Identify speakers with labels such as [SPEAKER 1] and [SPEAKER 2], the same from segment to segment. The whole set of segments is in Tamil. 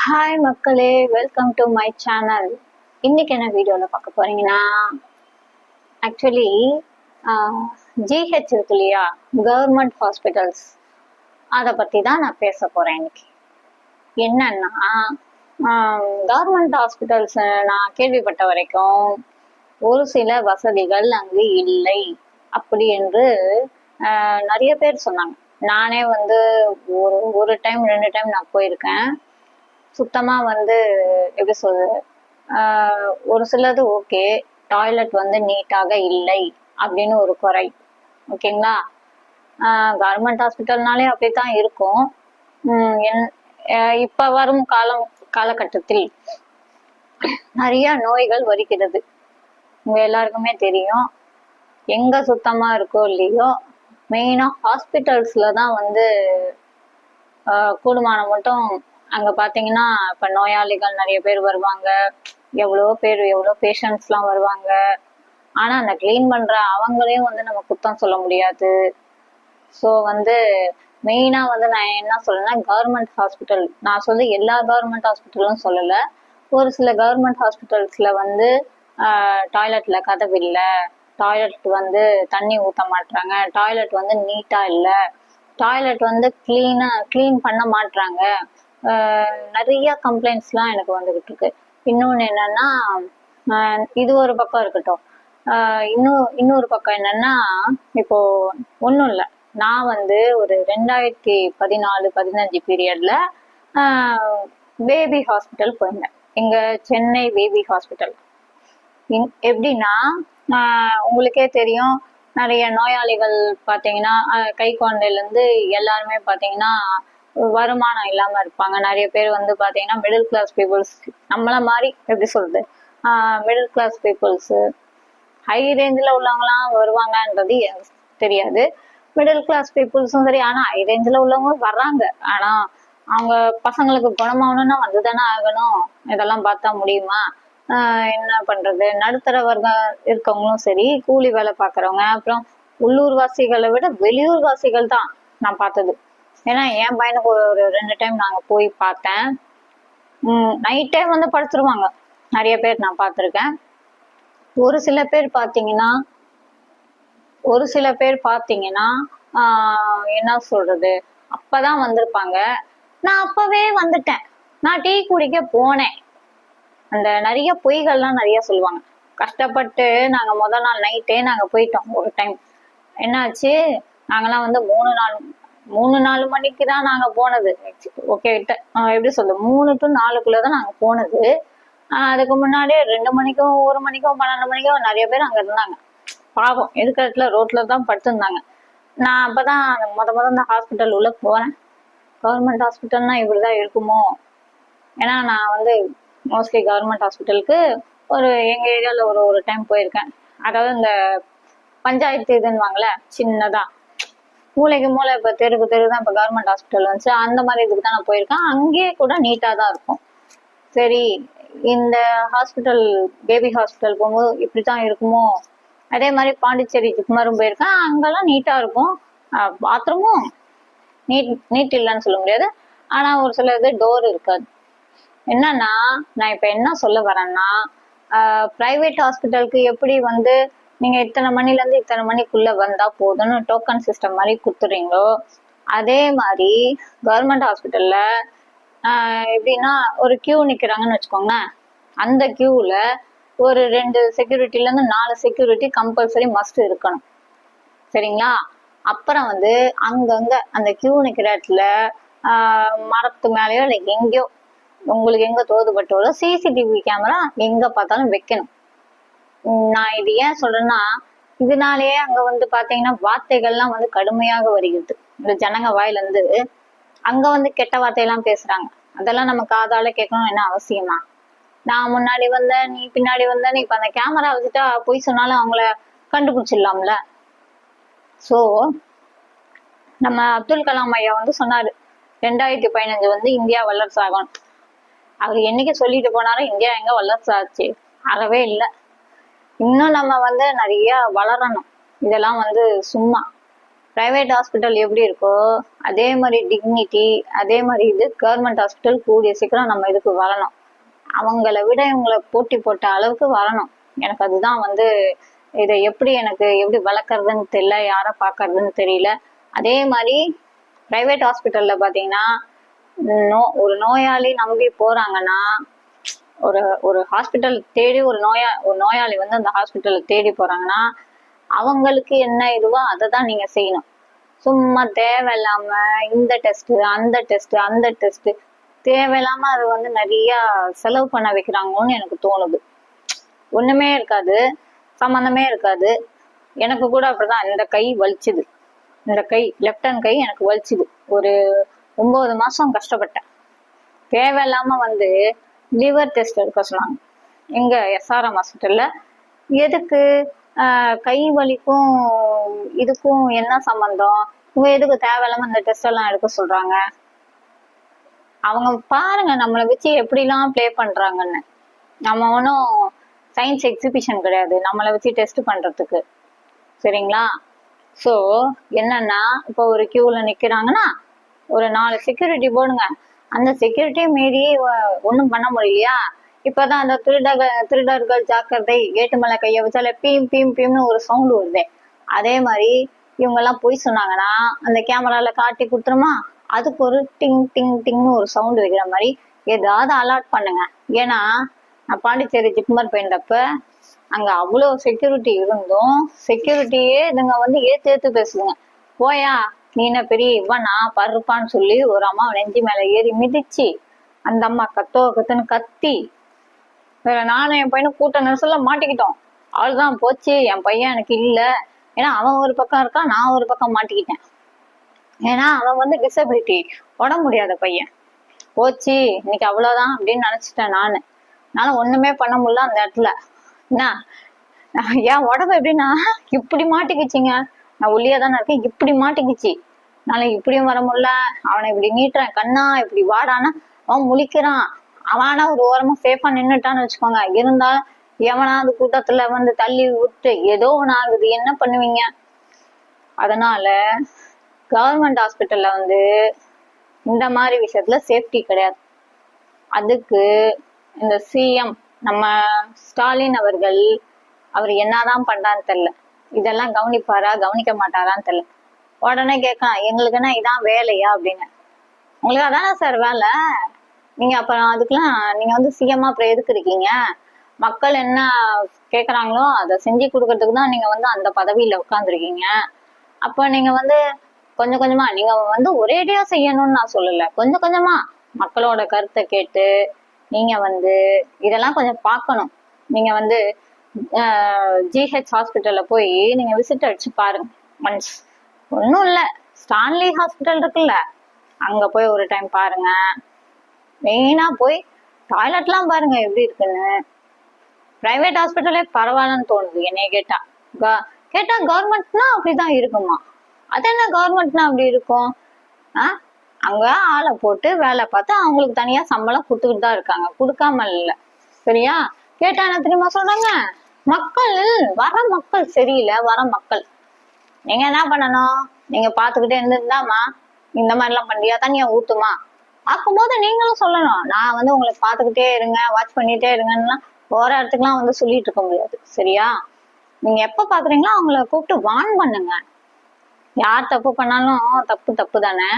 [SPEAKER 1] ஹாய் மக்களே, வெல்கம் டு மை சேனல். இன்னைக்கு என்ன வீடியோவில் பார்க்க போறீங்கன்னா, ஆக்சுவலி ஜிஹெச் இருக்கு இல்லையா, கவர்மெண்ட் ஹாஸ்பிட்டல்ஸ், அதை பற்றி தான் நான் பேச போகிறேன் இன்னைக்கு. என்னன்னா, கவர்மெண்ட் ஹாஸ்பிட்டல்ஸ் நான் கேள்விப்பட்ட வரைக்கும் ஒரு சில வசதிகள் அங்கு இல்லை அப்படி என்று நிறைய பேர் சொன்னாங்க. நானே வந்து ஒரு டைம் 2 டைம் நான் போயிருக்கேன். சுத்தமா வந்து எப்படி சொல்றது, ஒரு சிலது ஓகே, டாய்லெட் வந்து நீட்டாக இல்லை அப்படின்னு ஒரு குறை. ஓகேங்களா, கவர்மெண்ட் ஹாஸ்பிட்டல்னாலே அப்படித்தான் இருக்கும். இப்ப வரும் காலகட்டத்தில் நிறைய நோய்கள் வருகிறது. உங்க எல்லாருக்குமே தெரியும். எங்க சுத்தமா இருக்கோ இல்லையோ, மெயினா ஹாஸ்பிட்டல்ஸ்ல தான் வந்து கூடுமான மட்டும் அங்க பாத்தீங்கன்னா இப்ப நோயாளிகள் நிறைய பேர் வருவாங்க, எவ்வளோ பேஷண்ட்ஸ்லாம் வருவாங்க. ஆனா அந்த கிளீன் பண்ற அவங்களையும் வந்து நம்ம குத்தம் சொல்ல முடியாது. ஸோ வந்து மெயினா வந்து நான் என்ன சொல்றேன்னா, கவர்மெண்ட் ஹாஸ்பிட்டல், நான் சொல்லி எல்லா கவர்மெண்ட் ஹாஸ்பிட்டலும் சொல்லல, ஒரு சில கவர்மெண்ட் ஹாஸ்பிட்டல்ஸ்ல வந்து டாய்லெட்ல கதவு இல்லை, டாய்லெட் வந்து தண்ணி ஊற்ற மாட்டாங்க, டாய்லெட் வந்து நீட்டா இல்லை, டாய்லெட் வந்து கிளீன் பண்ண மாட்டாங்க. நிறைய கம்ப்ளைண்ட்ஸ்லாம் எனக்கு வந்துகிட்டு இருக்கு. இன்னொன்று என்னன்னா, இது ஒரு பக்கம் இருக்கட்டும், இன்னொரு பக்கம் என்னன்னா, இப்போ ஒன்றும் இல்லை, நான் வந்து ஒரு 2014-15 பீரியட்ல பேபி ஹாஸ்பிட்டல் போயிருந்தேன். எங்க சென்னை பேபி ஹாஸ்பிட்டல். எப்படின்னா, உங்களுக்கே தெரியும், நிறைய நோயாளிகள் பார்த்தீங்கன்னா கை குழந்தையிலேருந்து எல்லாருமே பார்த்தீங்கன்னா வருமானம் இல்லாம இருப்பாங்க. நிறைய பேர் வந்து பாத்தீங்கன்னா மிடில் கிளாஸ் பீப்புள்ஸ், நம்மள மாதிரி எப்படி சொல்றது, மிடில் கிளாஸ் பீப்புள்ஸ், ஹை ரேஞ்சில் உள்ளவங்களாம் வருவாங்கன்றது தெரியாது. மிடில் கிளாஸ் பீப்புள்ஸும் சரி, ஆனா ஹை ரேஞ்சில் உள்ளவங்க வர்றாங்க. ஆனா அவங்க பசங்களுக்கு குணமாகணும்னா வந்து தானே ஆகணும். இதெல்லாம் பார்த்தா முடியுமா? என்ன பண்றது, நடுத்தர வர்க்கம் இருக்கவங்களும் சரி, கூலி வேலை பார்க்குறவங்க, அப்புறம் உள்ளூர் வாசிகளை விட வெளியூர் வாசிகள் தான் நான் பார்த்தது. ஏன்னா என் பையனுக்கு ஒரு 2 டைம் நாங்க போய் பார்த்தேன். நைட் டைம் வந்து படுத்துருவாங்க நிறைய பேர், நான் பார்த்துருக்கேன். ஒரு சில பேர் பார்த்தீங்கன்னா என்ன சொல்றது, அப்பதான் வந்திருப்பாங்க. நான் அப்பவே வந்துட்டேன், நான் டீ குடிக்க போனேன். அந்த நிறைய பொய்கள்லாம் நிறைய சொல்லுவாங்க. கஷ்டப்பட்டு நாங்க முதல் நாள் நைட்டே நாங்க போயிட்டோம். ஒரு டைம் என்னாச்சு, நாங்கெல்லாம் வந்து 3-4 மணிக்கு தான் நாங்க போனது. ஓகே, எப்படி சொல்ல, 3 to 4க்குள்ளதான் நாங்க போனது. அதுக்கு முன்னாடியே 2 மணிக்கும் 1 மணிக்கும் 12 மணிக்கும் நிறைய பேர் அங்க இருந்தாங்க. பாவம், இருக்கிற ரோட்ல தான் படுத்திருந்தாங்க. நான் அப்பதான் முத இந்த ஹாஸ்பிட்டல் உள்ள போறேன். கவர்மெண்ட் ஹாஸ்பிட்டல்னா இப்படிதான் இருக்குமோ? ஏன்னா நான் வந்து மோஸ்ட்லி கவர்மெண்ட் ஹாஸ்பிட்டலுக்கு எங்க ஏரியால ஒரு டைம் போயிருக்கேன். அதாவது இந்த பஞ்சாயத்து இதுன்னுவாங்கல்ல, சின்னதா மூளைக்கு மூளை, இப்ப தெருக்கு தான் இப்ப கவர்மெண்ட் ஹாஸ்பிட்டல் வந்துச்சு, அந்த மாதிரி இதுக்கு தான் நான் போயிருக்கேன். அங்கேயே கூட நீட்டா தான் இருக்கும். சரி, இந்த ஹாஸ்பிட்டல் பேபி ஹாஸ்பிட்டல் போகும்போது இப்படித்தான் இருக்குமோ? அதே மாதிரி பாண்டிச்சேரி ஜிப்மரும் போயிருக்கேன், அங்கெல்லாம் நீட்டா இருக்கும். பாத்ரூமும் நீட் இல்லைன்னு சொல்ல முடியாது, ஆனா ஒரு சில இது டோர் இருக்காது. என்னன்னா, நான் இப்ப என்ன சொல்ல வரேன்னா, பிரைவேட் ஹாஸ்பிட்டலுக்கு எப்படி வந்து நீங்க இத்தனை மணில இருந்து இத்தனை மணிக்குள்ள வந்தா போதும்னு டோக்கன் சிஸ்டம் மாதிரி கொடுத்துறீங்களோ, அதே மாதிரி கவர்மெண்ட் ஹாஸ்பிட்டல்ல எப்படின்னா, ஒரு கியூ நிக்கிறாங்கன்னு வச்சுக்கோங்க, அந்த கியூல ஒரு 2 செக்யூரிட்டில இருந்து 4 செக்யூரிட்டி கம்பல்சரி மஸ்ட் இருக்கணும். சரிங்களா? அப்புறம் வந்து அங்கங்க அந்த கியூ நிக்கிற இடத்துல மரத்து மேலேயோ இல்லை எங்கேயோ உங்களுக்கு எங்க தோதுபட்டோ சிசிடிவி கேமரா எங்க பார்த்தாலும் வைக்கணும். நான் இது ஏன் சொல்றேன்னா, இதனாலேயே அங்க வந்து பாத்தீங்கன்னா வார்த்தைகள்லாம் வந்து கடுமையாக வருகிறது. இந்த ஜனங்க வாயில இருந்து அங்க வந்து கெட்ட வார்த்தையெல்லாம் பேசுறாங்க. அதெல்லாம் நம்ம காதால கேட்கணும் என்ன அவசியமா? நான் முன்னாடி வந்தேன், நீ பின்னாடி வந்த, நீ இப்ப அந்த கேமரா வச்சுட்டா பொய் சொன்னாலும் அவங்கள கண்டுபிடிச்சிடலாம்ல. சோ நம்ம அப்துல் கலாம் ஐயா வந்து சொன்னாரு, 2015 வந்து இந்தியா வல்லரசு ஆகணும். அவர் என்னைக்கு சொல்லிட்டு போனாரோ இந்தியா எங்க வல்லரசு ஆச்சு? ஆகவே இல்லை. இன்னும் நம்ம வந்து நிறைய வளரணும். இதெல்லாம் வந்து சும்மா பிரைவேட் ஹாஸ்பிட்டல் எப்படி இருக்கோ அதே மாதிரி டிக்னிட்டி, அதே மாதிரி இது கவர்மெண்ட் ஹாஸ்பிட்டல் கூடிய சீக்கிரம் நம்ம இதுக்கு வரணும். அவங்கள விட இவங்களை போட்டி போட்ட அளவுக்கு வரணும். எனக்கு அதுதான் வந்து இதை எனக்கு எப்படி வளர்க்கறதுன்னு தெரியல, யாரை பார்க்கறதுன்னு தெரியல. அதே மாதிரி பிரைவேட் ஹாஸ்பிட்டல்ல பாத்தீங்கன்னா ஒரு நோயாளி நம்பி போறாங்கன்னா, ஒரு ஒரு ஹாஸ்பிட்டல் தேடி ஒரு நோயாளி வந்து அந்த ஹாஸ்பிட்டலை தேடி போறாங்கன்னா அவங்களுக்கு என்ன இதுவோ அதை தான் நீங்க செய்யணும். சும்மா தேவையில்லாம இந்த டெஸ்ட் அந்த டெஸ்ட் தேவையில்லாம அது வந்து நிறைய செலவு பண்ண வைக்கிறாங்கன்னு எனக்கு தோணுது. ஒண்ணுமே இருக்காது, சம்பந்தமே இருக்காது. எனக்கு கூட அப்படிதான் இந்த கை வலிச்சுது, இந்த கை லெஃப்ட் ஹேண்ட் கை எனக்கு வலிச்சுது. ஒரு 9 மாசம் கஷ்டப்பட்டேன். தேவையில்லாம வந்து லிவர் டெஸ்ட் எடுக்க சொன்னாங்க எங்க SRM ஹாஸ்பிட்டல்ல. எதுக்கு? கை வலிக்கும் இதுக்கும் என்ன சம்பந்தம்? இவங்க எதுக்கு தேவையில்லாம இந்த டெஸ்ட் எல்லாம் எடுக்க சொல்றாங்க? அவங்க பாருங்க நம்மளை வச்சு எப்படிலாம் ப்ளே பண்றாங்கன்னு. நம்ம ஒன்றும் சயின்ஸ் எக்ஸிபிஷன் கிடையாது நம்மளை வச்சு டெஸ்ட் பண்றதுக்கு, சரிங்களா? ஸோ என்னன்னா, இப்போ ஒரு கியூல நிக்கிறாங்கன்னா ஒரு 4 செக்யூரிட்டி போடுங்க. அந்த செக்யூரிட்டியை மீறி ஒன்றும் பண்ண முடியலையா? இப்பதான் அந்த திருடர்கள் ஜாக்கிரதை, கேட்டு மேல கைய வச்சால பீம் பீம் பீம்னு ஒரு சவுண்ட் வருதே, அதே மாதிரி இவங்க எல்லாம் போய் சொன்னாங்கன்னா அந்த கேமரால காட்டி கொடுத்துருமா, அதுக்கு ஒரு டிங் டிங் டிங்னு ஒரு சவுண்ட் வைக்கிற மாதிரி ஏதாவது அலாட் பண்ணுங்க. ஏன்னா நான் பாண்டிச்சேரி ஜிப்மர் போயிருந்தப்ப அங்க அவ்வளவு செக்யூரிட்டி இருந்தும் செக்யூரிட்டியே இதுங்க வந்து ஏத்து பேசுதுங்க. போயா நீ என்ன பெரிய இவனா பருப்பான்னு சொல்லி ஒரு அம்மா நெஞ்சு மேல ஏறி மிதிச்சு அந்த அம்மா கத்துன்னு கத்தி, நானும் என் பையனும் கூட்ட நெரிசல்ல மாட்டிக்கிட்டோம். அவள்தான் போச்சு, என் பையன் எனக்கு இல்ல. ஏன்னா அவன் ஒரு பக்கம் இருக்கான், நான் ஒரு பக்கம் மாட்டிக்கிட்டேன். ஏன்னா அவன் வந்து டிசபிலிட்டி, உடம்பு முடியாத பையன். போச்சு இன்னைக்கு அவ்வளவுதான் அப்படின்னு நினைச்சிட்டேன் நானு. என்னால ஒண்ணுமே பண்ண முடியல அந்த இடத்துல. என்ன என் உடம்பு எப்படின்னா இப்படி மாட்டிக்கிச்சிங்க, நான் ஒல்லியா தானே இருக்கேன், இப்படி மாட்டிக்கிச்சு. நாளைக்கு இப்படியும் வர முடியல. அவனை இப்படி நீட்டுறேன், கண்ணா இப்படி வாடானா அவன் முழிக்கிறான். அவனா ஒரு ஓரமா சேஃபா நின்னுட்டான்னு வச்சுக்கோங்க. இருந்தாலும் எவனாவது கூட்டத்துல வந்து தள்ளி விட்டு ஏதோ ஒண்ணு ஆகுது, என்ன பண்ணுவீங்க? அதனால கவர்மெண்ட் ஹாஸ்பிட்டல்ல வந்து இந்த மாதிரி விஷயத்துல சேஃப்டி கிடையாது. அதுக்கு இந்த சிஎம் நம்ம ஸ்டாலின் அவர்கள் அவர் என்னதான் பண்றான்னு தெரியல. இதெல்லாம் கவனிப்பாரா கவனிக்க மாட்டாரான்னு தெரியல. உடனே கேட்கலாம், எங்களுக்குன்னா இதான் வேலையா அப்படின்னு. உங்களுக்கு அதானே சார் வேலை? நீங்க அப்புறம் அதுக்கெல்லாம் நீங்க வந்து சிஎம்மா அப்புறம் எதுக்கு இருக்கீங்க? மக்கள் என்ன கேக்குறாங்களோ அதை செஞ்சு கொடுக்கறதுக்கு தான் நீங்க வந்து அந்த பதவியில உட்கார்ந்துருக்கீங்க. அப்ப நீங்க வந்து கொஞ்சம் கொஞ்சமா நீங்க வந்து ஒரேடியா செய்யணும்னு நான் சொல்லல, கொஞ்சம் கொஞ்சமா மக்களோட கருத்தை கேட்டு நீங்க வந்து இதெல்லாம் கொஞ்சம் பார்க்கணும். நீங்க வந்து ஜிஹெச் ஹாஸ்பிட்டல்ல போய் நீங்க விசிட் அடிச்சு பாருங்க ஒன்ஸ். ஒன்னும் இல்ல, ஸ்டான்லி ஹாஸ்பிட்டல் இருக்குல்ல, அங்க போய் ஒரு டைம் பாருங்க. மெயினா போய் டாய்லெட்லாம் பாருங்க எப்படி இருக்குன்னு. பிரைவேட் ஹாஸ்பிட்டலே பரவாயில்லன்னு தோணுது என்னைய கேட்டா. கவர்மெண்ட்னா அப்படிதான் இருக்குமா? அது என்ன கவர்மெண்ட்னா அப்படி இருக்கும்? அங்க ஆளை போட்டு வேலை பார்த்து அவங்களுக்கு தனியா சம்பளம் கொடுத்துக்கிட்டு தான் இருக்காங்க, கொடுக்காம இல்ல. சரியா? கேட்டா என்ன தெரியுமா சொல்றாங்க? வர மக்கள் சரியில்லை. வர மக்கள் நீங்க என்ன பண்ணணும்? நீங்க பாத்துக்கிட்டே இருந்திருந்தாமா இந்த மாதிரி எல்லாம் பண்றியா, தனியா ஊத்துமா பார்க்கும்போது நீங்களும் சொல்லணும். நான் வந்து உங்களை பாத்துக்கிட்டே இருங்க, வாட்ச் பண்ணிட்டே இருங்கன்னா போற இடத்துக்குலாம் வந்து சொல்லிட்டு இருக்க முடியாது. சரியா? நீங்க எப்ப பாக்குறீங்களோ அவங்கள கூப்பிட்டு வான் பண்ணுங்க. யார் தப்பு பண்ணாலும் தப்பு தானே.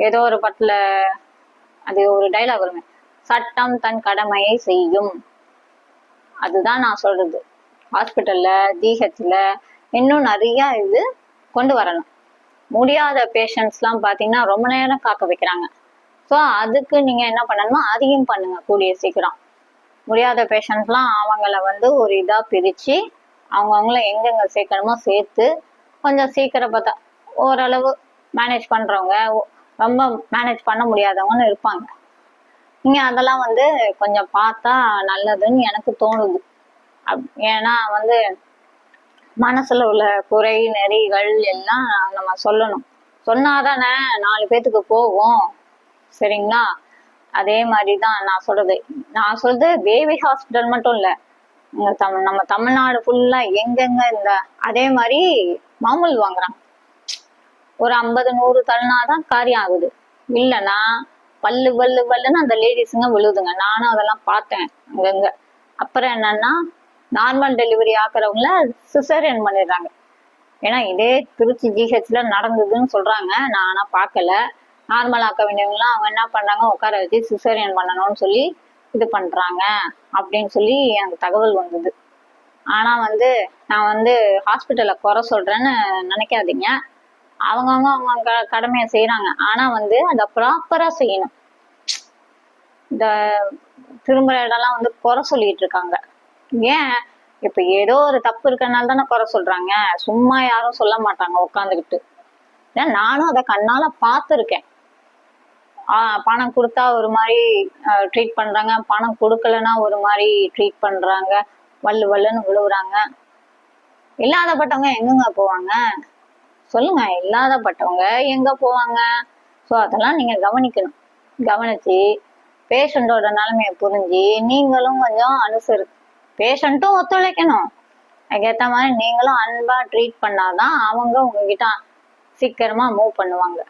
[SPEAKER 1] ஏதோ ஒரு படத்துல அது ஒரு டைலாக் வருமே, சட்டம் தன் கடமையை செய்யும். அதுதான் நான் சொல்றது. ஹாஸ்பிட்டல்ல ஜிஹெச்ல இன்னும் நிறைய இது கொண்டு வரணும். முடியாத பேஷண்ட்ஸ் எல்லாம் பாத்தீங்கன்னா ரொம்ப நேரம் காக்க வைக்கிறாங்க. ஸோ அதுக்கு நீங்க என்ன பண்ணணுமோ அதையும் பண்ணுங்க கூடிய சீக்கிரம். முடியாத பேஷண்ட்ஸ்லாம் அவங்கள வந்து ஒரு இதா பிரிச்சு அவங்கவுங்கள எங்கெங்க சேர்க்கணுமோ சேர்த்து கொஞ்சம் சீக்கிரம் பார்த்தா ஓரளவு மேனேஜ் பண்றவங்க, ரொம்ப மேனேஜ் பண்ண முடியாதவங்கன்னு இருப்பாங்க. நீங்க அதெல்லாம் வந்து கொஞ்சம் பார்த்தா நல்லதுன்னு எனக்கு தோணுது. ஏன்னா வந்து மனசுல உள்ள குறை நெறிகள் எல்லாம் நம்ம சொல்லணும். சொன்னாதானே 4 பேத்துக்கு போகும். சரிங்களா? அதே மாதிரிதான் நான் சொல்றது பேபி ஹாஸ்பிட்டல் மட்டும் இல்ல, நம்ம தமிழ்நாடு ஃபுல்லா எங்கெங்க இந்த அதே மாதிரி மாமூல் வாங்குறாங்க. ஒரு 50 100 தள்ளினாதான் காரியம் ஆகுது. இல்லைன்னா வல்லு வல்லு வல்லுன்னு அந்த லேடிஸுங்க விழுதுங்க. நானும் அதெல்லாம் பார்த்தேன் அங்கங்க. அப்புறம் என்னன்னா நார்மல் டெலிவரி ஆக்குறவங்கள சிசேரியன் பண்ணிடுறாங்க. ஏன்னா இதே திருச்சி ஜிஹெச்ல நடந்ததுன்னு சொல்றாங்க. நான் ஆனா பார்க்கல. நார்மல் ஆக்க வேண்டியவங்களாம் அவங்க என்ன பண்றாங்க, உட்கார வச்சு சிசேரியன் பண்ணணும்னு சொல்லி இது பண்றாங்க அப்படின்னு சொல்லி எனக்கு தகவல் வந்தது. ஆனா நான் ஹாஸ்பிட்டல்ல குறை சொல்றேன்னு நினைக்காதீங்க. அவங்கவுங்க அவங்க கடமையை செய்யறாங்க. ஆனா அதை ப்ராப்பரா செய்யணும். இந்த திரும்புற இடம்லாம் குறை சொல்லிட்டு இருக்காங்க. ஏன் இப்ப ஏதோ ஒரு தப்பு இருக்கனால தானே குறை சொல்றாங்க. சும்மா யாரும் சொல்ல மாட்டாங்க உட்காந்துக்கிட்டு. நானும் அதை கண்ணால பார்த்துருக்கேன். பணம் கொடுத்தா ஒரு மாதிரி ட்ரீட் பண்றாங்க, பணம் கொடுக்கலன்னா ஒரு மாதிரி ட்ரீட் பண்றாங்க, வல்லு வல்லுன்னு விழுவுறாங்க. இல்லாதப்பட்டவங்க எங்கெங்க போவாங்க சொல்லுங்க? இல்லாதப்பட்டவங்க எங்க போவாங்க? ஸோ அதெல்லாம் நீங்க கவனிக்கணும். கவனிச்சு பேஷண்டோட நிலைமையை புரிஞ்சு நீங்களும் கொஞ்சம் பேஷண்ட்டும் ஒத்துழைக்கணும். அதுக்கேற்ற மாதிரி நீங்களும் அன்பா ட்ரீட் பண்ணாதான் அவங்க உங்ககிட்ட சீக்கிரமா மூவ் பண்ணுவாங்க.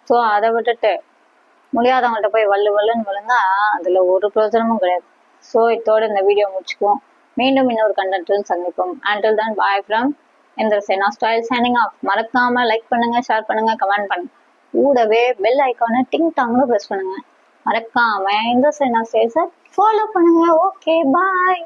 [SPEAKER 1] ஸோ அதை விட்டுட்டு முடியாதவங்கள்ட்ட போய் வல்லு வல்லுன்னு விழுந்தா அதுல ஒரு பிரயோஜனமும் கிடையாது. ஸோ இதோட இந்த வீடியோ முடிச்சுக்குவோம். மீண்டும் இன்னொரு கண்டென்ட்டில் சந்திப்போம். until then bye from Indrasena style signing off. மறக்காம லைக் பண்ணுங்க, ஷேர் பண்ணுங்க, கமெண்ட் பண்ணுங்க. கூடவே பெல் ஐக்கானை டிங் டாங்னு ப்ரெஸ் பண்ணுங்க. மறக்காம இந்திரசேனா ஸ்டைல்ஸை ஃபாலோ பண்ணுங்க. Okay bye.